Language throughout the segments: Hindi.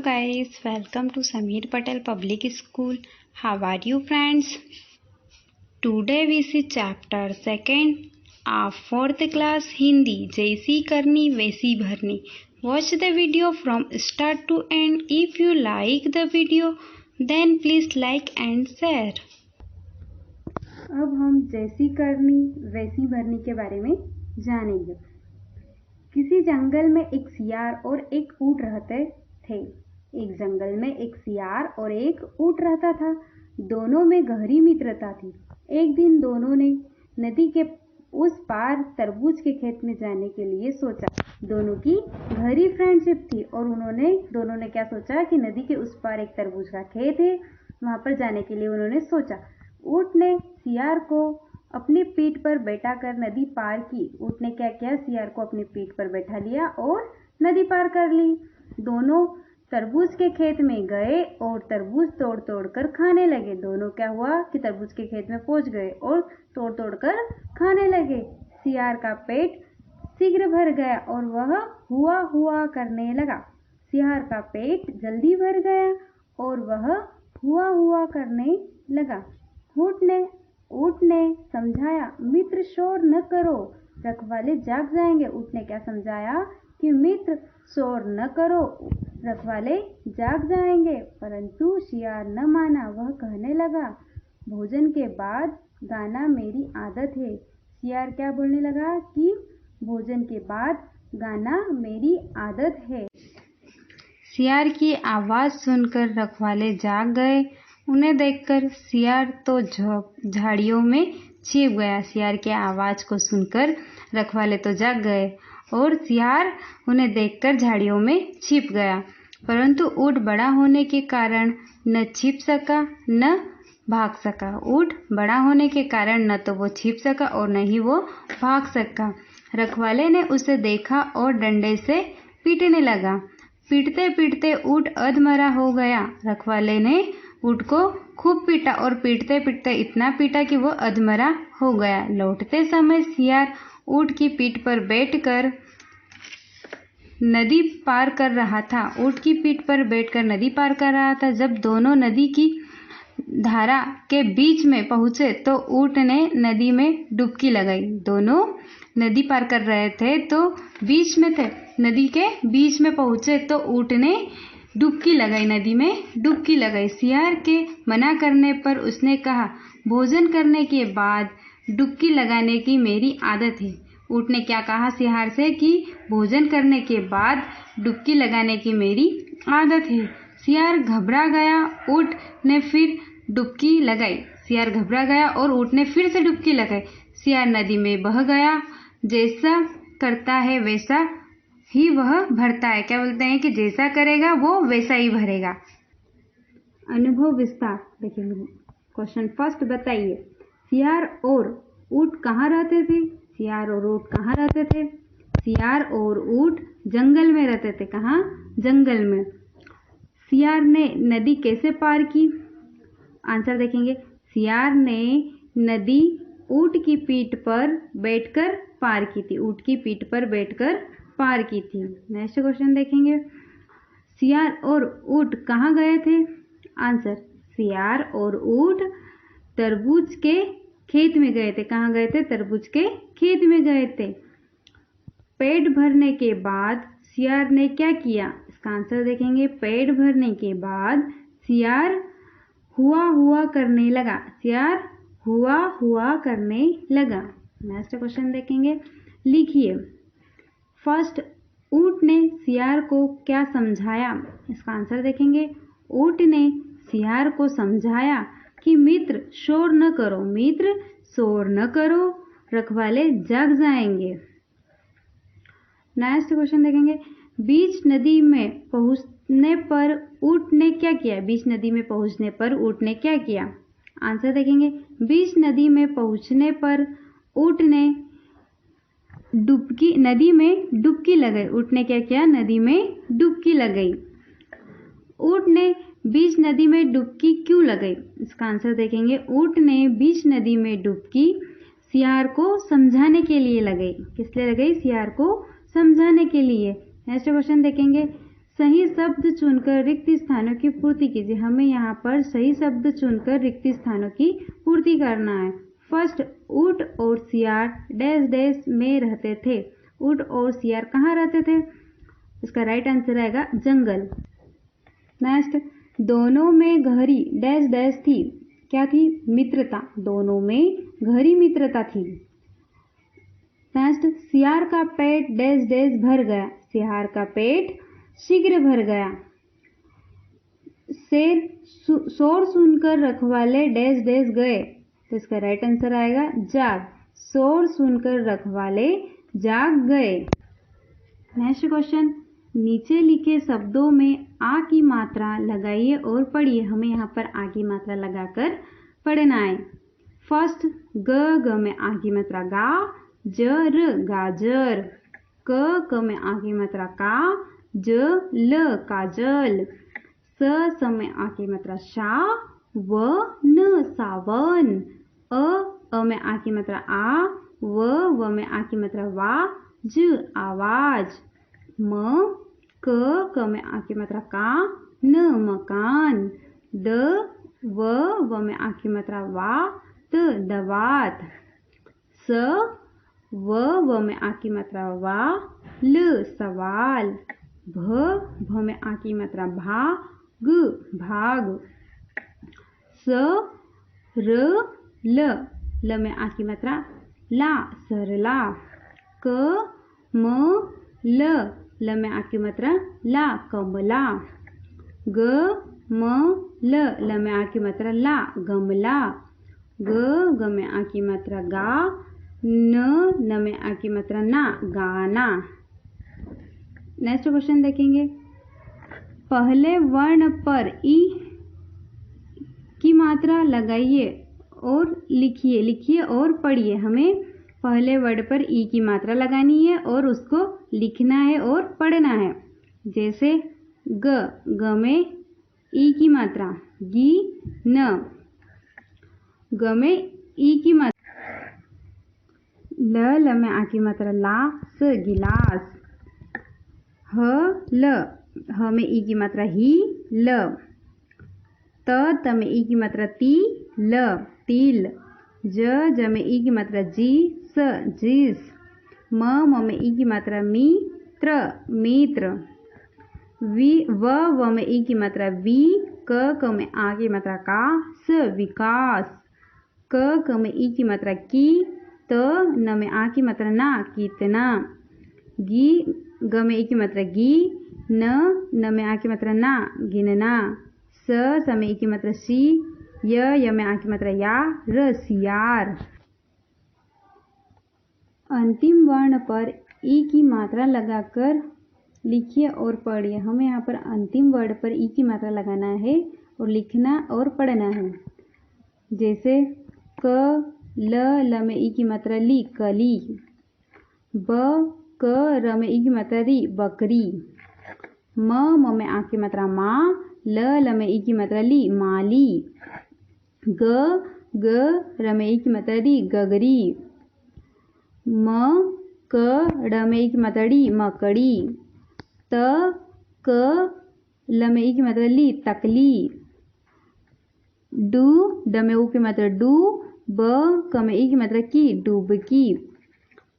guys, welcome to Sameer Patel Public School. How are you friends? Today we see chapter 2 of 4th class Hindi, जैसी करनी वैसी भरनी. Watch the video from start to end. If you like the video, then please like and share. अब हम जैसी करनी वैसी भरनी के बारे में जानेंगे. किसी जंगल में एक सियार और एक ऊंट रहते थे. एक जंगल में एक सियार और एक ऊंट रहता था. दोनों में गहरी मित्रता थी. एक दिन दोनों ने नदी के उस पार तरबूज के खेत में जाने के लिए सोचा. दोनों की गहरी फ्रेंडशिप थी और दोनों ने क्या सोचा कि नदी के उस पार एक तरबूज का खेत है, वहां पर जाने के लिए उन्होंने सोचा. ऊंट ने सियार को अपनी पीठ पर बैठाकर नदी पार की. ऊंट ने क्या किया, सियार को अपनी पीठ पर बैठा लिया और नदी पार कर ली. दोनों तरबूज के खेत में गए और तरबूज तोड़ तोड़ कर खाने लगे. दोनों क्या हुआ कि तरबूज के खेत में पहुंच गए और तोड़ तोड़ कर खाने लगे. सियार का पेट शीघ्र भर गया और वह हुआ हुआ करने लगा. सियार का पेट जल्दी भर गया और वह हुआ हुआ करने लगा. ऊंट ने समझाया, मित्र शोर न करो, रखवाले जाग जाएंगे. ऊंट ने क्या समझाया कि मित्र शोर न करो, रखवाले जाग जाएंगे. परंतु सियार न माना. वह कहने लगा, भोजन के बाद गाना मेरी आदत है. सियार क्या बोलने लगा कि भोजन के बाद गाना मेरी आदत है. सियार की आवाज सुनकर रखवाले जाग गए. उन्हें देखकर सियार तो झाड़ियों में छिप गया. सियार की आवाज को सुनकर रखवाले तो जाग गए और सियार उन्हें देखकर झाड़ियों में छिप गया. परंतु ऊंट बड़ा होने के कारण न छिप सका न भाग सका. ऊंट बड़ा होने के कारण न तो वो छिप सका और न ही वो भाग सका. रखवाले ने उसे देखा और डंडे से पीटने लगा. पीटते पीटते ऊंट अधमरा हो गया. रखवाले ने ऊंट को खूब पीटा और पीटते पीटते इतना पीटा कि वो अधमरा हो गया. लौटते समय सियार ऊंट की पीठ पर बैठकर नदी पार कर रहा था. ऊंट की पीठ पर बैठकर नदी पार कर रहा था. जब दोनों नदी की धारा के बीच में पहुंचे तो ऊंट ने नदी में डुबकी लगाई. दोनों नदी पार कर रहे थे तो बीच में थे. नदी के बीच में पहुंचे तो ऊंट ने डुबकी लगाई, नदी में डुबकी लगाई. सियार के मना करने पर उसने कहा, भोजन करने के बाद डुबकी लगाने की मेरी आदत है. ऊंट ने क्या कहा सियार से कि भोजन करने के बाद डुबकी लगाने की मेरी आदत है. सियार घबरा गया. ऊंट ने फिर डुबकी लगाई. सियार घबरा गया और ऊंट ने फिर से डुबकी लगाई. सियार नदी में बह गया. जैसा करता है वैसा ही वह भरता है. क्या बोलते हैं कि जैसा करेगा वो वैसा ही भरेगा. अनुभव विस्तार देखिए. क्वेश्चन फर्स्ट बताइए, सियार और ऊंट कहाँ रहते थे? सियार और ऊंट कहाँ रहते थे? सियार और ऊंट जंगल में रहते थे. कहाँ? जंगल में. सियार ने नदी कैसे पार की? आंसर देखेंगे. सियार ने नदी ऊंट की पीठ पर बैठकर पार की थी. ऊंट की पीठ पर बैठकर पार की थी. नेक्स्ट क्वेश्चन देखेंगे, सियार और ऊंट कहाँ गए थे? आंसर, सियार और ऊंट तरबूज के खेत में गए थे. कहाँ गए थे? तरबूज के खेत में गए थे. पेट भरने के बाद सियार ने क्या किया? इसका आंसर देखेंगे. पेट भरने के बाद सियार हुआ हुआ करने लगा. सियार हुआ हुआ करने लगा. नेक्स्ट क्वेश्चन देखेंगे. लिखिए, फर्स्ट ऊंट ने सियार को क्या समझाया? इसका आंसर देखेंगे. ऊंट ने सियार को समझाया कि मित्र शोर न करो, मित्र शोर न करो, रखवाले जाग जाएंगे. नेक्स्ट क्वेश्चन देखेंगे. बीच नदी में पहुंचने पर ऊंट ने क्या किया? बीच नदी में पहुंचने पर ऊंट ने क्या किया? आंसर देखेंगे. बीच नदी में पहुंचने पर ऊंट ने नदी में डुबकी लगाई. ऊंट ने क्या किया? नदी में डुबकी लगाई. ऊंट ने बीच नदी में डुबकी क्यों लगाई? इसका आंसर देखेंगे. ऊंट ने बीच नदी में डुबकी सियार को समझाने के लिए लगाई. किस लिए लगाई? सियार को समझाने के लिए. नेक्स्ट क्वेश्चन देखेंगे. सही शब्द चुनकर रिक्त स्थानों की पूर्ति कीजिए। हमें यहाँ पर सही शब्द चुनकर रिक्त स्थानों की पूर्ति करना है। फर्स्ट, ऊंट और सियार डैश डैश में रहते थे। ऊंट और सियार कहाँ रहते थे? इसका राइट आंसर आएगा जंगल। नेक्स्ट, दोनों में गहरी डैश डैश थी। क्या थी? मित्रता। दोनों में गहरी मित्रता थी। नेक्स्ट, सियार का पेट डैश डैश भर गया। सियार का पेट शीघ्र भर गया। शेर शोर सुनकर रखवाले डैश डैश गए। तो इसका राइट आंसर आएगा जाग। शोर सुनकर रखवाले जाग गए। नेक्स्ट क्वेश्चन, नीचे लिखे शब्दों में आ की मात्रा लगाइए और पढ़िए। हमें यहाँ पर आ की मात्रा लगाकर पढ़ना है। फर्स्ट, ग में आ की मात्रा गा, जर गाजर। क में आ की मात्रा का, ज ल काजल। स में आ की मात्रा शा, व न सावन। अ में आ की मात्रा आ, व में आ की मात्रा वा, ज आवाज। म क में आ की मात्रा का, न मकान। द व में आ की मात्रा वा, त दवात। स व में आ की मात्रा वा, ल सवाल। भ में आ की मात्रा भा, ग भाग। स र ल में आ की मात्रा ला सरला। क म ल में आ की मात्रा ला कमला। ग म ल में आ की मात्रा ला गमला। ग में आ की मात्रा गा, न में आ की मात्रा ना गाना। नेक्स्ट क्वेश्चन देखेंगे। पहले वर्ण पर ई की मात्रा लगाइए और लिखिए और पढ़िए। हमें पहले वर्ड पर ई की मात्रा लगानी है और उसको लिखना है और पढ़ना है। जैसे ग में ई की मात्रा गी न। ग में ई की मात्रा ल में आ की मात्रा ला स गिलास। ह में ई की मात्रा ही ल। त में ई की मात्रा ती ल तिल। ज में ई की मात्रा जी स जिस। म में ई की मात्रा मी त्र मित्र। व में ई की मात्रा वी। क में आ की मात्रा का स विकास। क में ई की मात्रा की। त न में आ की मात्रा ना कितना। ग में ई की मात्रा गी। न में आ की मात्रा ना गिनना। स में ई की मात्रा सी। य में आ की मात्रा या रसियार। अंतिम वर्ण पर ई की मात्रा लगाकर लिखिए और पढ़िए। हमें यहाँ पर अंतिम वर्ण पर ई की मात्रा लगाना है और लिखना और पढ़ना है। जैसे क ल में ई की मात्रा ली कली। ब क में ई की मात्रा री बकरी। म में आ की मात्रा माँ। ल में ई की मात्रा ली माली। ग में ई की मात्रा री गगरी। म क में ई की मात्रा डी मकड़ी। त क में ई की मात्रा ली तकली। ड में ऊ की मात्रा डू। ब में ई की मात्रा की डुबकी।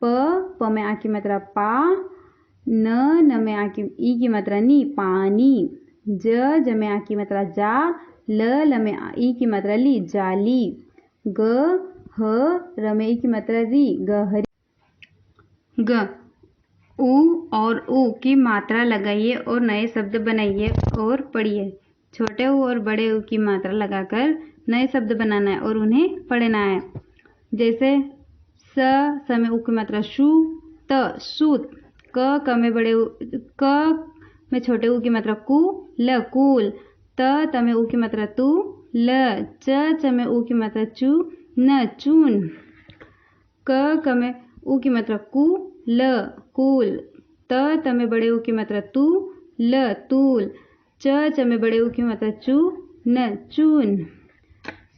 प में आ की मात्रा पा। न में आ की ई की मात्रा नी पानी। ज में आ की मात्रा जा। ल में ई की मात्रा ली जाली। ग ह में ई की मात्रा री गहरी। ग उ और उ की मात्रा लगाइए और नए शब्द बनाइए और पढ़िए। छोटे उ और बड़े उ की मात्रा लगाकर नए शब्द बनाना है और उन्हें पढ़ना है। जैसे स में उ की मात्रा शु त सूत। क में छोटे उ की मात्रा कु ल कुल। त में उ की मात्रा तु ल। च में उ की मात्रा चु न चून। क में उ की मात्रा कु ल कुल। त में बड़े उ की मात्रा तु ल तूल। च में बड़े उ की मात्रा चु न चून।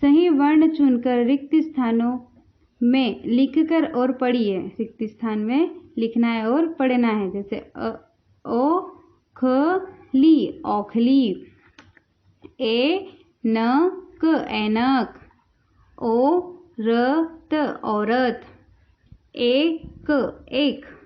सही वर्ण चुनकर रिक्त स्थानों में लिखकर और पढ़िए। रिक्त स्थान में लिखना है और पढ़ना है। जैसे अ ओ ख ली औखली, एनक ऐनक, औरत औरत, एक